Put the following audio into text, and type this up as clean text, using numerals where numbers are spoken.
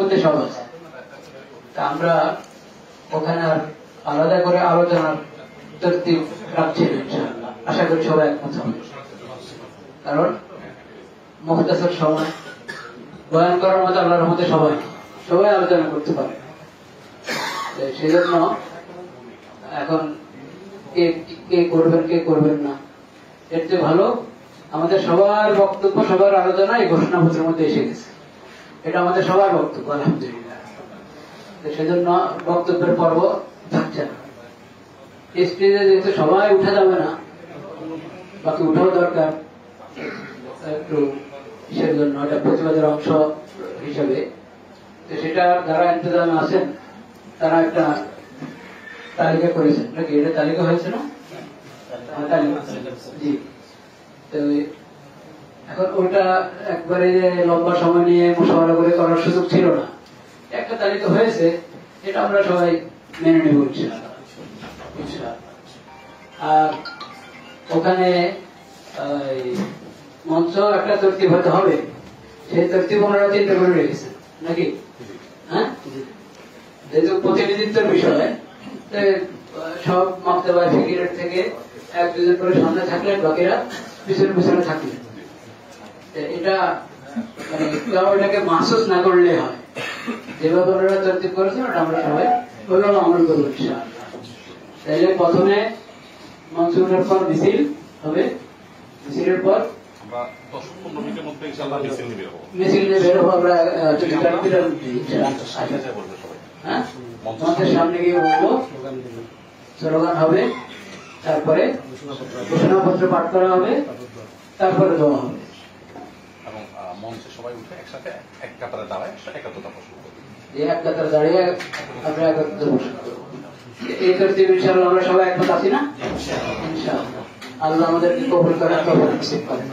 মধ্যে সব আছে। তা আমরা ওখানে আর আলাদা করে আলোচনার তরতিব রাখছি ইনশাআল্লাহ। আশা করি সবাই একমত হবে, কারণ মুখতাসার সময় বয়ান করার মতো আল্লাহর রহমতে সবাই আলোচনা করতে পারে। সেই জন্য এখন কে করবেন কে করবেন না, এর চেয়ে ভালো আমাদের সবার বক্তব্য সবার আলোচনা এই ঘোষণাপত্রের মধ্যে এসে গেছে। এটা আমাদের সবার বক্তব্য আলহামদুলিল্লাহ। সেজন্য বক্তব্যের পর্ব থাকছে না। স্টেজে যেহেতু সবাই উঠা যাবে না, বাকি উঠাও দরকার একটু, সেজন্য এটা প্রতিবাদের অংশ হিসেবে সেটা যারা ইন্তজামে আছেন তারা একটা তালিকা করেছেন নাকি? এটা তালিকা হয়েছে না? জি। তো এখন ওটা একবারে লম্বা সময় নিয়ে মুশাওয়ারা করে করার সুযোগ ছিল না। একটা তালিকা হয়েছে, এটা আমরা সবাই মেনে নেব ইনশাআল্লাহ। আর ওখানে মঞ্চ একটা তরতিব হতে হবে, সেই তরতিব ওনারা চিন্তা করে রেখেছেন নাকি? হ্যাঁ, যেহেতু প্রতিনিধিত্বের বিষয়, সব মাক্তাবা ফিকিরের থেকে এক দুজন করে সামনে থাকলেন, বাকিরা পিছনে পিছনে থাকলেন। এটা মানে এটাকে মাহসুস না করলে হয়, যেভাবে ওনারা তরতিব করেছেন ওটা আমরা সবাই ওইভাবে আমল করবো ইনশাআল্লাহ। তাইলে প্রথমে মঞ্চ ওঠার পর মিছিল হবে, মিছিলের পর মিছিল নিয়ে বের হবো আমরা। হ্যাঁ, মঞ্চের সামনে গিয়ে বলবো, স্লোগান হবে, তারপরে ঘোষণাপত্র পাঠ করা হবে, তারপরে দেওয়া হবে। মঞ্চে সবাই উঠে একসাথে এক কাতারে দাঁড়ায় একাত্মতা পোষণ করবে। এক কাতারে দাঁড়িয়ে আমরা একাত্মতা পোষণ করবো। এই তরতিব ইনশাআল্লাহ আমরা সবাই একমত আছি না? ইনশাআল্লাহ আল্লাহ আমাদেরকে কবুল করেন, তৌফিক নসিব করেন।